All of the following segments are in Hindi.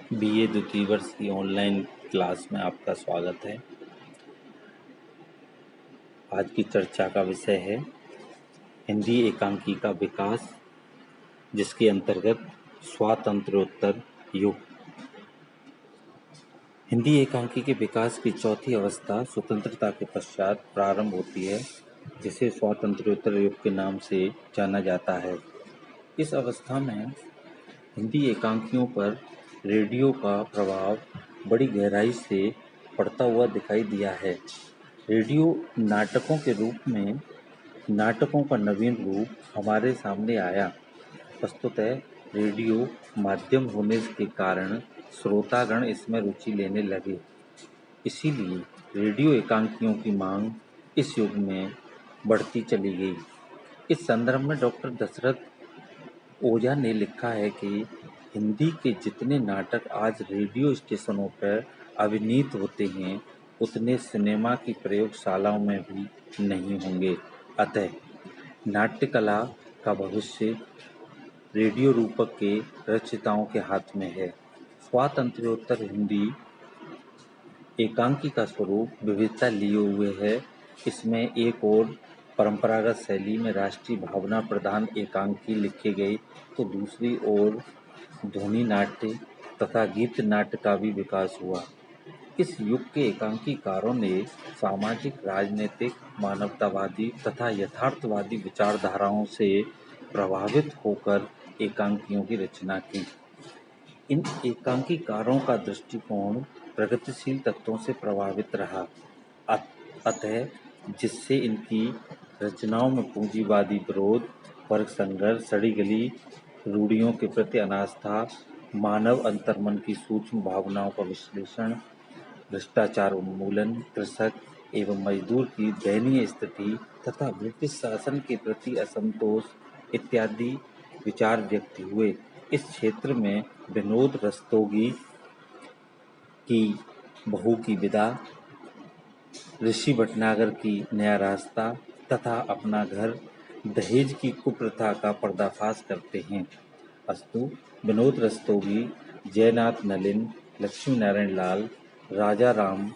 बीए द्वितीय वर्ष की ऑनलाइन क्लास में आपका स्वागत है। आज की चर्चा का विषय है हिंदी एकांकी का विकास, जिसके अंतर्गत स्वातंत्र्योत्तर युग। हिंदी एकांकी के विकास की चौथी अवस्था स्वतंत्रता के पश्चात प्रारंभ होती है, जिसे स्वातंत्र्योत्तर युग के नाम से जाना जाता है। इस अवस्था में हिंदी एकांकियों पर रेडियो का प्रभाव बड़ी गहराई से पड़ता हुआ दिखाई दिया है। रेडियो नाटकों के रूप में नाटकों का नवीन रूप हमारे सामने आया। वस्तुतः रेडियो माध्यम होने के कारण श्रोतागण इसमें रुचि लेने लगे। इसीलिए रेडियो एकांकियों की मांग इस युग में बढ़ती चली गई। इस संदर्भ में डॉक्टर दशरथ ओझा ने लिखा है कि हिंदी के जितने नाटक आज रेडियो स्टेशनों पर अभिनीत होते हैं, उतने सिनेमा की प्रयोगशालाओं में भी नहीं होंगे। अतः नाट्यकला का भविष्य रेडियो रूपक के रचयिताओं के हाथ में है। स्वातंत्र्योत्तर हिंदी एकांकी का स्वरूप विविधता लिए हुए है। इसमें एक और परंपरागत शैली में राष्ट्रीय भावना प्रधान एकांकी लिखे गए, तो दूसरी ओर ध्वनि नाट्य तथा गीत नाट्य का भी विकास हुआ। इस युग के एकांकीकारों ने सामाजिक, राजनीतिक, मानवतावादी तथा यथार्थवादी विचारधाराओं से प्रभावित होकर एकांकियों की रचना की। इन एकांकीकारों का दृष्टिकोण प्रगतिशील तत्वों से प्रभावित रहा, अतः जिससे इनकी रचनाओं में पूंजीवादी विरोध, वर्ग संघर्ष, सड़ी गली रूढ़ियों के प्रति अनास्था, मानव अंतर्मन की सूक्ष्म भावनाओं का विश्लेषण, भ्रष्टाचार उन्मूलन, कृषक एवं मजदूर की दयनीय स्थिति तथा ब्रिटिश शासन के प्रति असंतोष इत्यादि विचार व्यक्त हुए। इस क्षेत्र में विनोद रस्तोगी की बहू की विदा, ऋषि भटनागर की नया रास्ता तथा अपना घर, दहेज की कुप्रथा का पर्दाफाश करते हैं। अस्तु विनोद रस्तोगी, जयनाथ नलिन, लक्ष्मी नारायण लाल, राजा राम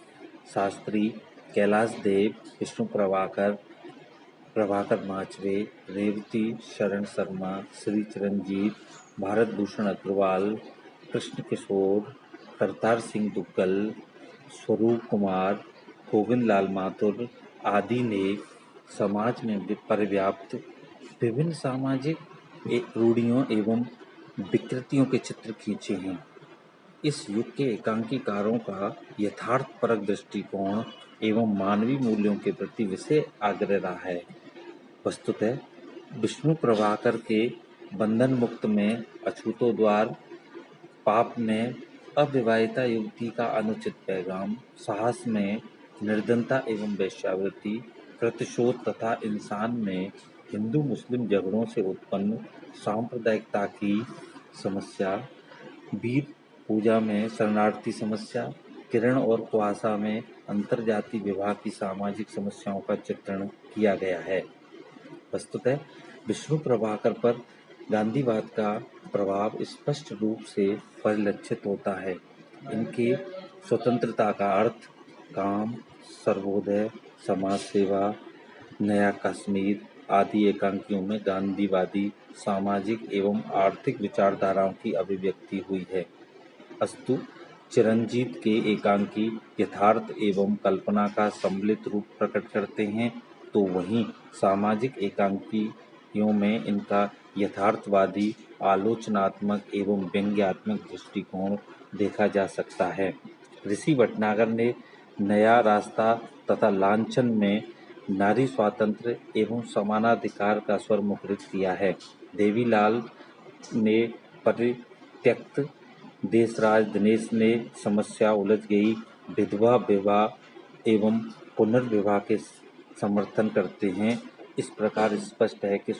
शास्त्री, कैलाश देव, विष्णु प्रभाकर, प्रभाकर माचवे, रेवती शरण शर्मा, श्री चिरंजीत, भारत भूषण अग्रवाल, कृष्ण किशोर, करतार सिंह दुग्गल, स्वरूप कुमार, गोविंद लाल माथुर आदि ने समाज में परिव्याप्त विभिन्न सामाजिक रूढ़ियों एवं विकृतियों के चित्र खींचे हैं। इस युग के एकांकीकारों का यथार्थपरक दृष्टिकोण एवं मानवीय मूल्यों के प्रति विशेष आग्रह रहा है। वस्तुतः विष्णु प्रभाकर के बंधन मुक्त में अछूतोद्वार, पाप में अविवाहिता युवती का अनुचित पैगाम, साहस में निर्धनता एवं वेश्यावृत्ति, प्रतिशोध तथा इंसान में हिंदू मुस्लिम झगड़ों से उत्पन्न सांप्रदायिकता की समस्या, वीर पूजा में शरणार्थी समस्या, किरण और कुआसा में अंतरजातीय विवाह की सामाजिक समस्याओं का चित्रण किया गया है। वस्तुतः विष्णु प्रभाकर पर गांधीवाद का प्रभाव स्पष्ट रूप से परिलक्षित होता है। इनके स्वतंत्रता का अर्थ, काम, सर्वोदय, समाज सेवा, नया कश्मीर आदि एकांकियों में गांधीवादी सामाजिक एवं आर्थिक विचारधाराओं की अभिव्यक्ति हुई है। अस्तु चिरंजीत के एकांकी यथार्थ एवं कल्पना का सम्मिलित रूप प्रकट करते हैं, तो वहीं सामाजिक एकांकियों में इनका यथार्थवादी, आलोचनात्मक एवं व्यंग्यात्मक दृष्टिकोण देखा जा सकता है। ऋषि भटनागर ने नया रास्ता तथा लांछन में नारी स्वातंत्र्य एवं समानाधिकार का स्वर मुखरित किया है। देवीलाल ने परित्यक्त देशराज, दिनेश ने समस्या उलझ गई, विधवा विवाह एवं पुनर्विवाह के समर्थन करते हैं। इस प्रकार स्पष्ट है कि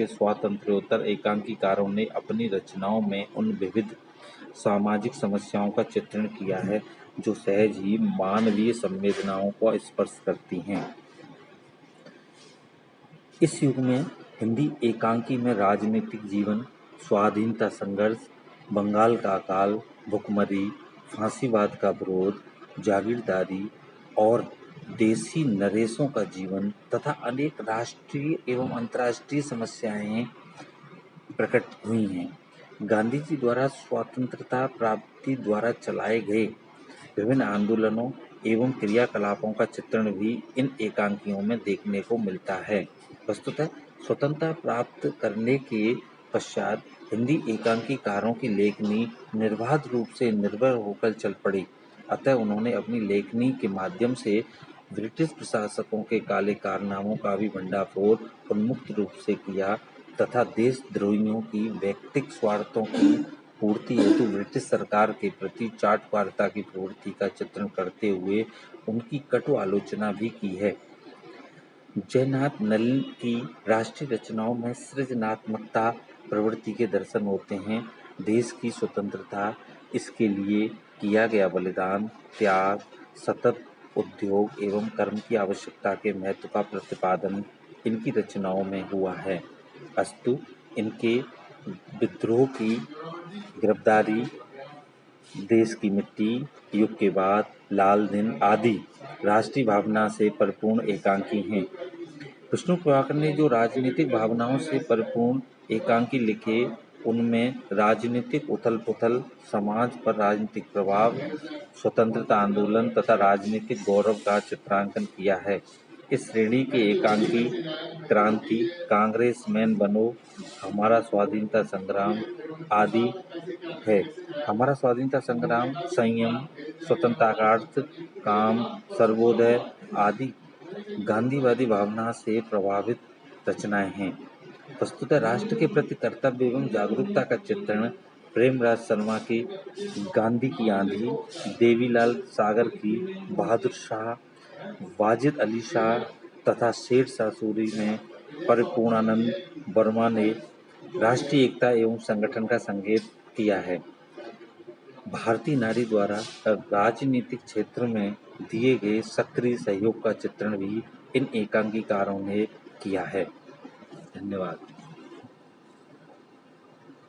स्वातंत्र्योत्तर एकांकीकारों ने अपनी रचनाओं में उन विविध सामाजिक समस्याओं का चित्रण किया है जो सहज ही मानवीय संवेदनाओं को स्पर्श करती हैं। इस युग में हिंदी एकांकी में राजनीतिक जीवन स्वाधीनता संघर्ष, बंगाल का अकाल, भुखमरी, फांसीवाद का विरोध, जागीरदारी और देसी नरेशों का जीवन तथा अनेक राष्ट्रीय एवं अंतर्राष्ट्रीय समस्याएं प्रकट हुई हैं। गांधी जी द्वारा स्वतंत्रता प्राप्ति द्वारा चलाए गए विभिन्न आंदोलनों एवं क्रियाकलापों का चित्रण भी इन एकांकियों में देखने को मिलता है। वस्तुतः स्वतंत्रता प्राप्त करने के पश्चात हिंदी एकांकीकारों की लेखनी निर्बाध रूप से निर्भर होकर चल पड़ी। अतः उन्होंने अपनी लेखनी के माध्यम से ब्रिटिश प्रशासकों के काले कारनामों का भी भंडाफोड़ उन्मुक्त रूप से किया तथा देशद्रोहियों की व्यक्तिगत स्वार्थों की पूर्ति हेतु ब्रिटिश सरकार के प्रति चाटुकारिता की प्रवृत्ति का चित्रण करते हुए उनकी कटु आलोचना भी की है। जयनाथ नलिन की राष्ट्रीय रचनाओं में सृजनात्मकता प्रवृत्ति के दर्शन होते हैं। देश की स्वतंत्रता, इसके लिए किया गया बलिदान, त्याग, सतत उद्योग एवं कर्म की आवश्यकता के महत्व का प्रतिपादन इनकी रचनाओं में हुआ है। अस्तु इनके विद्रोह की गिरफ्तारी, देश की मिट्टी, युग के बाद, लाल दिन आदि राष्ट्रीय भावना से परिपूर्ण एकांकी हैं। विष्णु प्रभाकर ने जो राजनीतिक भावनाओं से परिपूर्ण एकांकी लिखे, उनमें राजनीतिक उथल-पुथल, समाज पर राजनीतिक प्रभाव, स्वतंत्रता आंदोलन तथा राजनीतिक गौरव का चित्रांकन किया है। इस श्रेणी के एकांकी क्रांति, कांग्रेस मैन बनो, हमारा स्वाधीनता संग्राम आदि है। हमारा स्वाधीनता संग्राम, संयम, स्वतंत्रतार्थ, काम, सर्वोदय आदि गांधीवादी भावना से प्रभावित रचनाएं हैं। वस्तुतः राष्ट्र के प्रति कर्तव्य एवं जागरूकता का चित्रण प्रेमराज शर्मा की गांधी की आंधी, देवीलाल सागर की बहादुर शाह, वाजिद अली शाह तथा शेर शाह सूरी में परिपूर्णानंद वर्मा ने राष्ट्रीय एकता एवं संगठन का संकेत किया है। भारतीय नारी द्वारा राजनीतिक क्षेत्र में दिए गए सक्रिय सहयोग का चित्रण भी इन एकांकीकारों ने किया है। धन्यवाद।